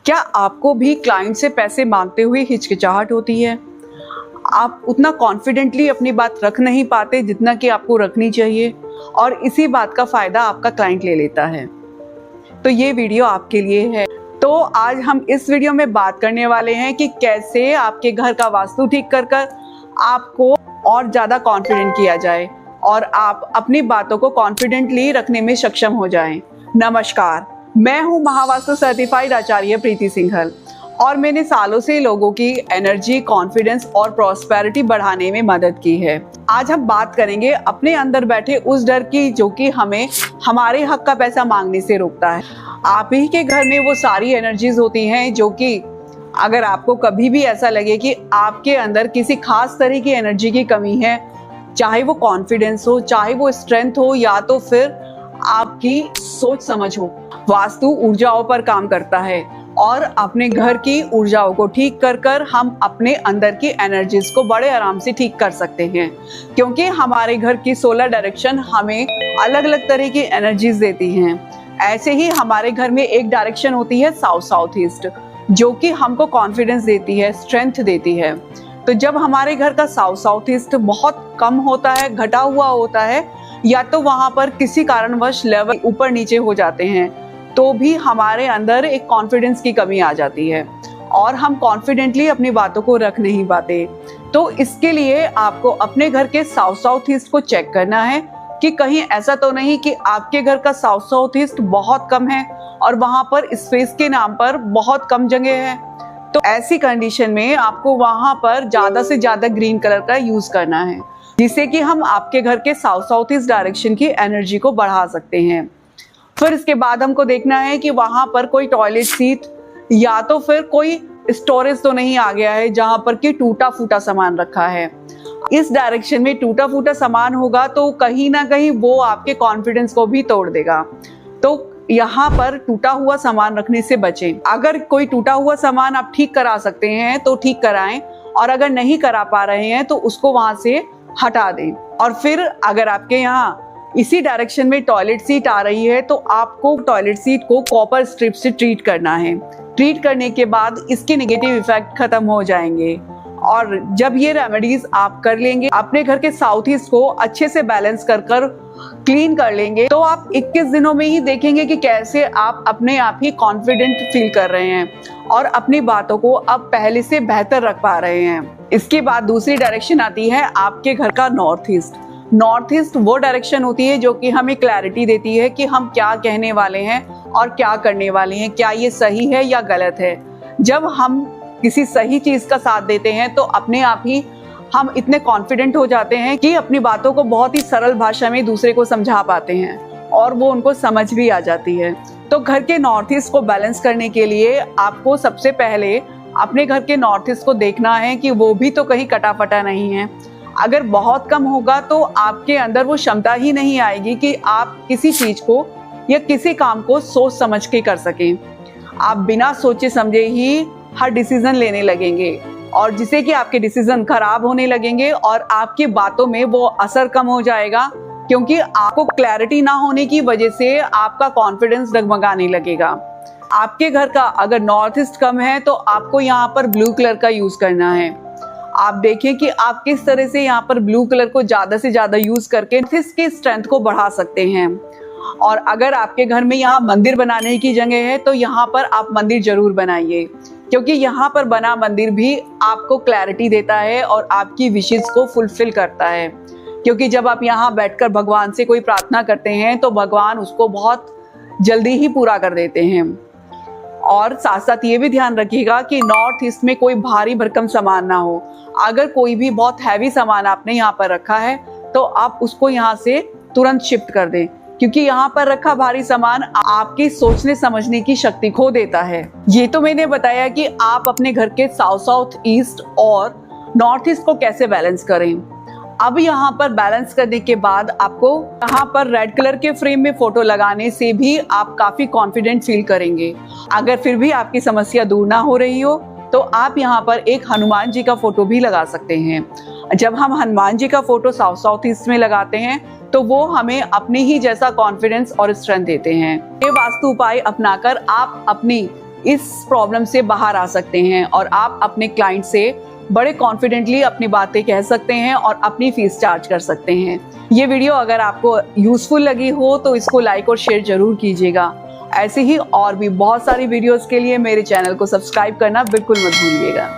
क्या आपको भी क्लाइंट से पैसे मांगते हुए हिचकिचाहट होती है? आप उतना कॉन्फिडेंटली अपनी बात रख नहीं पाते जितना कि आपको रखनी चाहिए और इसी बात का फ़ायदा आपका क्लाइंट ले लेता है। तो ये वीडियो आपके लिए है। तो आज हम इस वीडियो में बात करने वाले हैं कि कैसे आपके घर का वास्तु ठीक कर आपको और ज़्यादा कॉन्फिडेंट किया जाए और आप अपनी बातों को कॉन्फिडेंटली रखने में सक्षम हो जाएं। नमस्कार, मैं हूं महावास्तु सर्टिफाइड आचार्य प्रीति सिंघल और मैंने सालों से लोगों की एनर्जी, कॉन्फिडेंस और प्रॉस्पेरिटी बढ़ाने में मदद की है। आज हम बात करेंगे अपने अंदर बैठे उस डर की जो कि हमें हमारे हक का पैसा मांगने से रोकता है। आप ही के घर में वो सारी एनर्जीज होती हैं जो कि अगर आपको कभी भी ऐसा लगे कि आपके अंदर किसी खास तरह की एनर्जी की कमी है, चाहे वो कॉन्फिडेंस हो, चाहे वो स्ट्रेंथ हो या तो फिर आपकी सोच समझ हो, वास्तु ऊर्जाओं पर काम करता है और अपने घर की ऊर्जाओं को ठीक कर हम अपने अंदर की एनर्जीज को बड़े आराम से ठीक कर सकते हैं। क्योंकि हमारे घर की 16 डायरेक्शन हमें अलग अलग तरह की एनर्जीज देती हैं। ऐसे ही हमारे घर में एक डायरेक्शन होती है साउथ साउथ ईस्ट, जो कि हमको कॉन्फिडेंस देती है, स्ट्रेंथ देती है। तो जब हमारे घर का साउथ साउथ ईस्ट बहुत कम होता है, घटा हुआ होता है या तो वहां पर किसी कारणवश लेवल ऊपर नीचे हो जाते हैं, तो भी हमारे अंदर एक कॉन्फिडेंस की कमी आ जाती है और हम कॉन्फिडेंटली अपनी बातों को रख नहीं पाते। तो इसके लिए आपको अपने घर के साउथ साउथ ईस्ट को चेक करना है कि कहीं ऐसा तो नहीं कि आपके घर का साउथ साउथ ईस्ट बहुत कम है और वहां पर स्पेस के नाम पर बहुत कम जगह है। तो ऐसी कंडीशन में आपको वहां पर ज्यादा से ज्यादा ग्रीन कलर का यूज करना है, जिससे कि हम आपके घर के साउथ साउथ ईस्ट डायरेक्शन की एनर्जी को बढ़ा सकते हैं। फिर इसके बाद हमको देखना है कि वहां पर कोई टॉयलेट सीट या तो फिर कोई स्टोरेज तो नहीं आ गया है जहां पर कि टूटा फूटा सामान रखा है। इस डायरेक्शन में टूटा फूटा सामान होगा तो कहीं ना कहीं वो आपके कॉन्फिडेंस को भी तोड़ देगा। तो यहाँ पर टूटा हुआ सामान रखने से बचें। अगर कोई टूटा हुआ सामान आप ठीक करा सकते हैं तो ठीक कराएं और अगर नहीं करा पा रहे हैं तो उसको वहां से हटा दें। और फिर अगर आपके यहाँ इसी डायरेक्शन में टॉयलेट सीट आ रही है तो आपको टॉयलेट सीट को कॉपर स्ट्रिप से ट्रीट करना है। ट्रीट करने के बाद इसके नेगेटिव इफेक्ट खत्म हो जाएंगे और जब ये रेमेडीज आप कर लेंगे, अपने घर के साउथ ईस्ट को अच्छे से बैलेंस कर क्लीन कर लेंगे, तो आप 21 दिनों में ही देखेंगे कि कैसे आप अपने आप ही कॉन्फिडेंट फील कर रहे हैं और अपनी बातों को अब पहले से बेहतर रख पा रहे हैं। इसके बाद दूसरी डायरेक्शन आती है आपके घर का नॉर्थ ईस्ट। नॉर्थ ईस्ट वो डायरेक्शन होती है जो कि हमें क्लैरिटी देती है कि हम क्या कहने वाले हैं और क्या करने वाले हैं, क्या ये सही है या गलत है। जब हम किसी सही चीज का साथ देते हैं तो अपने आप ही हम इतने कॉन्फिडेंट हो जाते हैं कि अपनी बातों को बहुत ही सरल भाषा में दूसरे को समझा पाते हैं और वो उनको समझ भी आ जाती है। तो घर के नॉर्थ ईस्ट को बैलेंस करने के लिए आपको सबसे पहले अपने घर के नॉर्थ ईस्ट को देखना है कि वो भी तो कहीं कटा फटा नहीं है। अगर बहुत कम होगा तो आपके अंदर वो क्षमता ही नहीं आएगी कि आप किसी चीज को या किसी काम को सोच समझ के कर सकें। आप बिना सोचे समझे ही हर डिसीजन लेने लगेंगे और जिससे कि आपके डिसीजन खराब होने लगेंगे और आपकी बातों में वो असर कम हो जाएगा, क्योंकि आपको क्लैरिटी ना होने की वजह से आपका कॉन्फिडेंस डगमगाने लगेगा। आपके घर का अगर नॉर्थ ईस्ट कम है तो आपको यहाँ पर ब्लू कलर का यूज करना है। आप देखिए कि आप किस तरह से यहाँ पर ब्लू कलर को ज्यादा से ज्यादा यूज करके इसकी स्ट्रेंथ को बढ़ा सकते हैं। और अगर आपके घर में यहाँ मंदिर बनाने की जगह है तो यहाँ पर आप मंदिर जरूर बनाइए, क्योंकि यहाँ पर बना मंदिर भी आपको क्लैरिटी देता है और आपकी विशेस को फुलफिल करता है। क्योंकि जब आप यहाँ बैठकर भगवान से कोई प्रार्थना करते हैं तो भगवान उसको बहुत जल्दी ही पूरा कर देते हैं। और साथ साथ ये भी ध्यान रखिएगा कि नॉर्थ ईस्ट में कोई भारी भरकम सामान ना हो। अगर कोई भी बहुत हैवी सामान आपने यहाँ पर रखा है तो आप उसको यहाँ से तुरंत शिफ्ट कर दें, क्योंकि यहाँ पर रखा भारी सामान आपकी सोचने समझने की शक्ति खो देता है। ये तो मैंने बताया कि आप अपने घर के साउथ साउथ ईस्ट और नॉर्थ ईस्ट को कैसे बैलेंस करें। अब यहाँ पर बैलेंस करने के बाद आपको यहाँ पर रेड कलर के फ्रेम में फोटो लगाने से भी आप काफी कॉन्फिडेंट फील करेंगे। अगर फिर भी आपकी समस्या दूर ना हो रही हो तो आप यहाँ पर एक हनुमान जी का फोटो भी लगा सकते हैं। जब हम हनुमान जी का फोटो साउथ साउथ ईस्ट में लगाते हैं तो वो हमें अपने ही जैसा कॉन्फिडेंस और स्ट्रेंथ देते हैं। ये वास्तु उपाय अपनाकर आप अपनी इस प्रॉब्लम से बाहर आ सकते हैं और आप अपने क्लाइंट से बड़े कॉन्फिडेंटली अपनी बातें कह सकते हैं और अपनी फीस चार्ज कर सकते हैं। ये वीडियो अगर आपको यूजफुल लगी हो तो इसको लाइक और शेयर जरूर कीजिएगा। ऐसे ही और भी बहुत सारी वीडियोस के लिए मेरे चैनल को सब्सक्राइब करना बिल्कुल मत भूलिएगा।